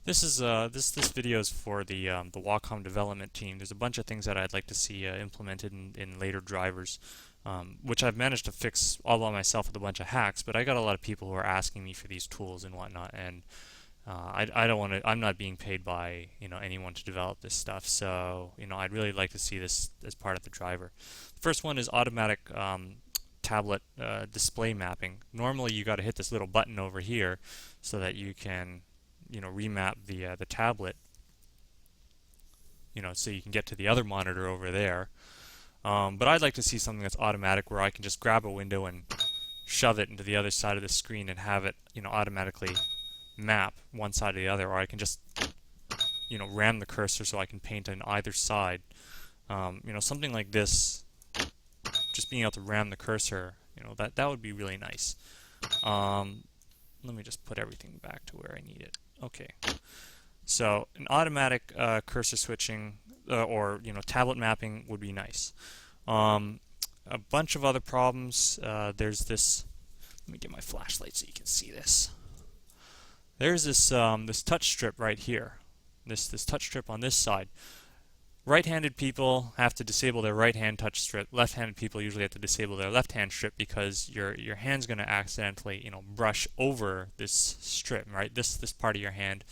This video is for the Wacom development team. There's a bunch of things that I'd like to see implemented in later drivers, which I've managed to fix all by myself with a bunch of hacks. But I got a lot of people who are asking me for these tools and whatnot, and I don't want to. I'm not being paid by anyone to develop this stuff. So I'd really like to see this as part of the driver. The first one is automatic tablet display mapping. Normally you got to hit this little button over here so that you can remap the tablet, so you can get to the other monitor over there. But I'd like to see something that's automatic, where I can just grab a window and shove it into the other side of the screen and have it, automatically map one side or the other, or I can just, ram the cursor so I can paint on either side. Something like this, just being able to ram the cursor, that would be really nice. Let me just put everything back to where I need it. Okay. So an automatic cursor switching or tablet mapping would be nice. A bunch of other problems. There's this. Let me get my flashlight so you can see this. There's this touch strip right here. This touch strip on this side. Right-handed people have to disable their right-hand touch strip. Left-handed people usually have to disable their left-hand strip because your hand's going to accidentally, brush over this strip, right? This part of your hand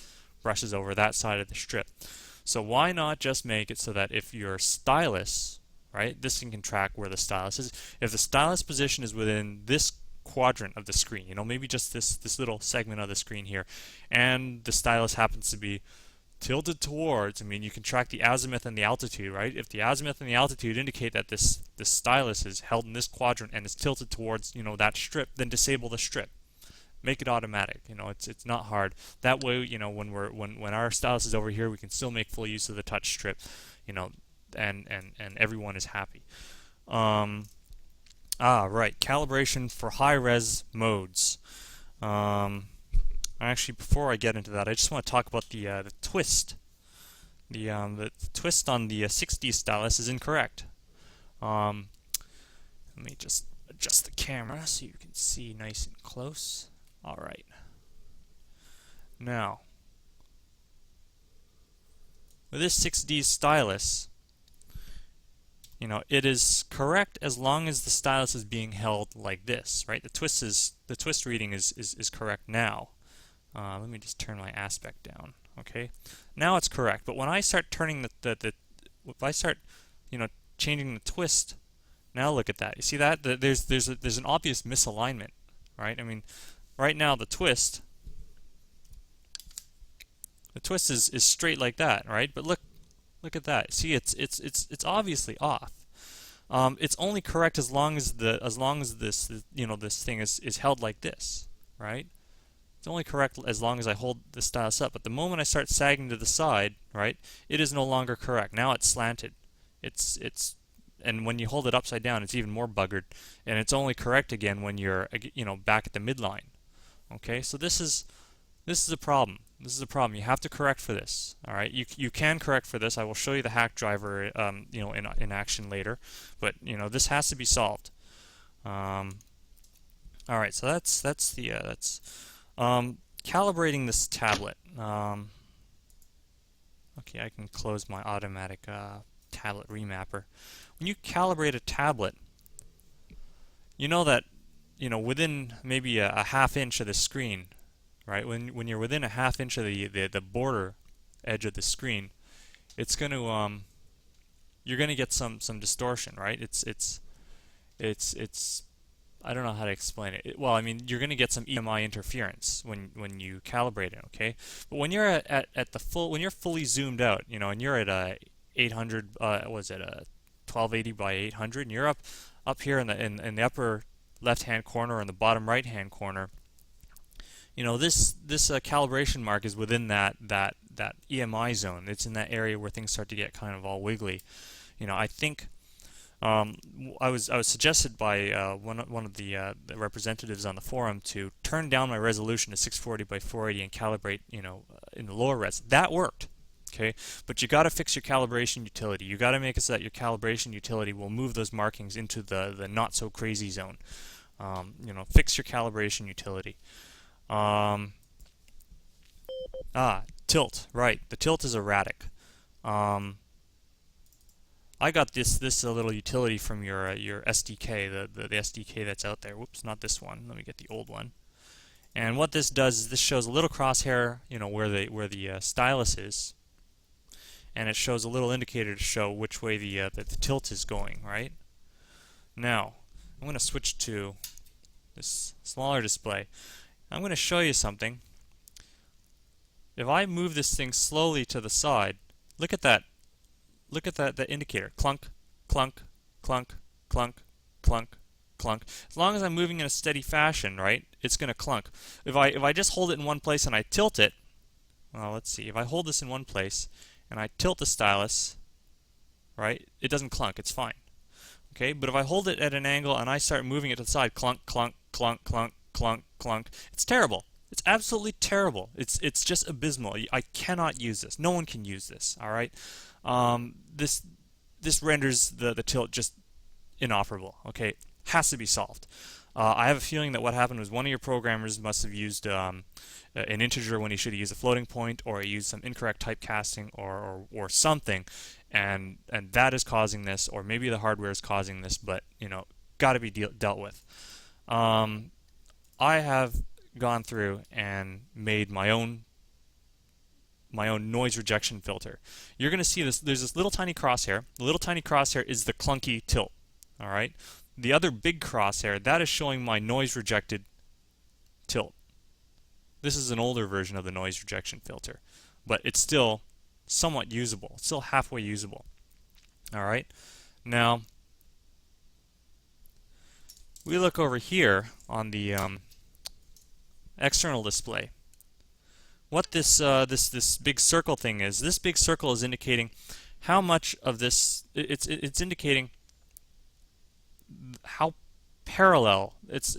brushes over that side of the strip. So why not just make it so that if your stylus, right, this thing can track where the stylus is. If the stylus position is within this quadrant of the screen, maybe just this little segment of the screen here, and the stylus happens to be tilted towards, you can track the azimuth and the altitude, right? If the azimuth and the altitude indicate that this stylus is held in this quadrant and is tilted towards, that strip, then disable the strip. Make it automatic. It's not hard. That way, when our stylus is over here, we can still make full use of the touch strip, and everyone is happy. Right, calibration for high-res modes. Actually, before I get into that, I just want to talk about the twist. The twist on the 6D stylus is incorrect. Let me just adjust the camera so you can see nice and close. All right. Now, with this 6D stylus, it is correct as long as the stylus is being held like this, right? The twist reading is correct now. Let me just turn my aspect down. Okay, now it's correct. But when I start turning if I start, changing the twist, now look at that. You see that? There's an obvious misalignment, right? Right now the twist is straight like that, right? But look at that. See, it's obviously off. It's only correct as long as this this thing is held like this, right? It's only correct as long as I hold the stylus up. But the moment I start sagging to the side, right, it is no longer correct. Now it's slanted. And when you hold it upside down, it's even more buggered. And it's only correct again when you're back at the midline. Okay, so this is a problem. This is a problem. You have to correct for this. All right, you can correct for this. I will show you the hack driver, in action later. But this has to be solved. All right, so that's calibrating this tablet. Okay, I can close my automatic tablet remapper. When you calibrate a tablet, you know that within maybe a half inch of the screen, right? When you're within a half inch of the border edge of the screen, it's going to you're going to get some distortion, right? It's I don't know how to explain it. Well, you're going to get some EMI interference when you calibrate it, okay? But when you're at the full, when you're fully zoomed out, and you're at a 800, was it a 1280 by 800, and you're up here in the upper left-hand corner or in the bottom right-hand corner, this calibration mark is within that EMI zone. It's in that area where things start to get kind of all wiggly. I think. I was suggested by one of the representatives on the forum to turn down my resolution to 640 by 480 and calibrate, in the lower res. That worked, okay? But you got to fix your calibration utility. You got to make it so that your calibration utility will move those markings into the not so crazy zone. Fix your calibration utility. tilt, right? The tilt is erratic. I got this a little utility from your SDK, the SDK that's out there. Whoops, not this one. Let me get the old one. And what this does is this shows a little crosshair, where the stylus is, and it shows a little indicator to show which way the tilt is going. Right? Now, I'm going to switch to this smaller display. I'm going to show you something. If I move this thing slowly to the side, look at that. Look at that indicator. Clunk, clunk, clunk, clunk, clunk, clunk. As long as I'm moving in a steady fashion, right, it's going to clunk. If I just hold it in one place and I tilt it, well, let's see. If I hold this in one place and I tilt the stylus, right, it doesn't clunk. It's fine. Okay, but if I hold it at an angle and I start moving it to the side, clunk, clunk, clunk, clunk, clunk, clunk, it's terrible. It's absolutely terrible. It's just abysmal. I cannot use this. No one can use this. All right. This renders the tilt just inoperable. Okay, has to be solved. I have a feeling that what happened was one of your programmers must have used an integer when he should have used a floating point, or he used some incorrect typecasting, or something, and that is causing this, or maybe the hardware is causing this. But got to be dealt with. I have gone through and made my own noise rejection filter. You're going to see this. There's this little tiny crosshair. The little tiny crosshair is the clunky tilt. All right. The other big crosshair, that is showing my noise rejected tilt. This is an older version of the noise rejection filter, but it's still somewhat usable. It's still halfway usable. All right. Now we look over here on the external display. What this this big circle thing is, this big circle is indicating how much of this, it's indicating how parallel, it's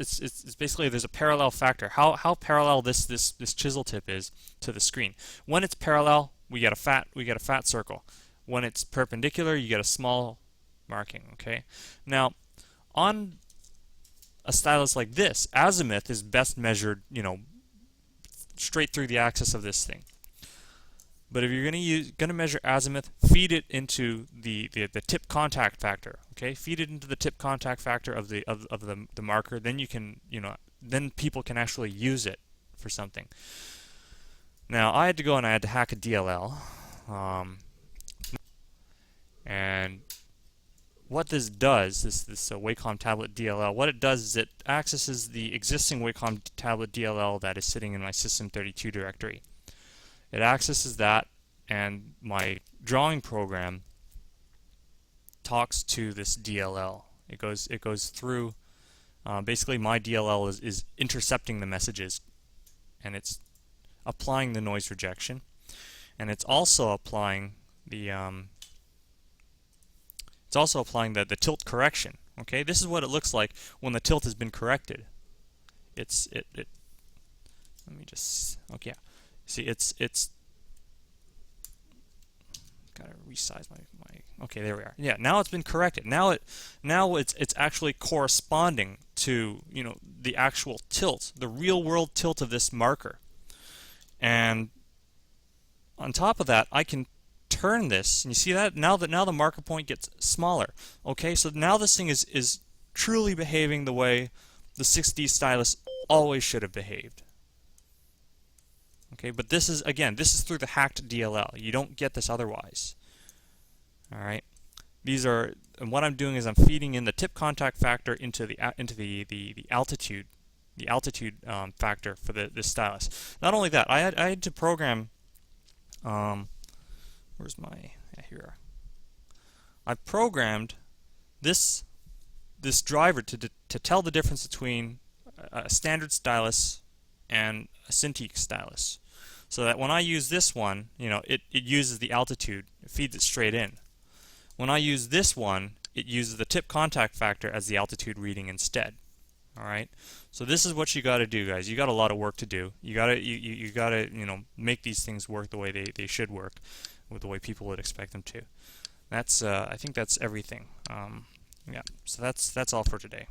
basically, there's a parallel factor, how parallel this chisel tip is to the screen. When it's parallel, we get a fat circle. When it's perpendicular, you get a small marking. Okay. Now, on a stylus like this, azimuth is best measured, straight through the axis of this thing. But if you're going to measure azimuth, feed it into the tip contact factor. Okay, feed it into the tip contact factor of the marker. Then you can, then people can actually use it for something. Now I had to go and I had to hack a DLL, and what this does, this Wacom tablet DLL, what it does is it accesses the existing Wacom tablet DLL that is sitting in my System32 directory. It accesses that, and my drawing program talks to this DLL. It goes through. Basically, my DLL is intercepting the messages, and it's applying the noise rejection, and it's also applying the the tilt correction. Okay, this is what it looks like when the tilt has been corrected. Let me just, okay, yeah. See, it's gotta resize my okay, there we are. Yeah, now it's been corrected. Now it's actually corresponding to, the actual tilt, the real world tilt of this marker. And on top of that, I can turn this, and you see that now the marker point gets smaller. Okay, so now this thing is truly behaving the way the 6D stylus always should have behaved. Okay, but this is through the hacked DLL. You don't get this otherwise. All right, and what I'm doing is I'm feeding in the tip contact factor into the altitude factor for this stylus. Not only that, I had to program. Where's my? Yeah, here. I programmed this driver to tell the difference between a standard stylus and a Cintiq stylus, so that when I use this one, it uses the altitude, it feeds it straight in. When I use this one, it uses the tip contact factor as the altitude reading instead. All right. So this is what you got to do, guys. You got a lot of work to do. You got to make these things work the way they should work, with the way people would expect them to. That's I think that's everything. Yeah. So that's all for today.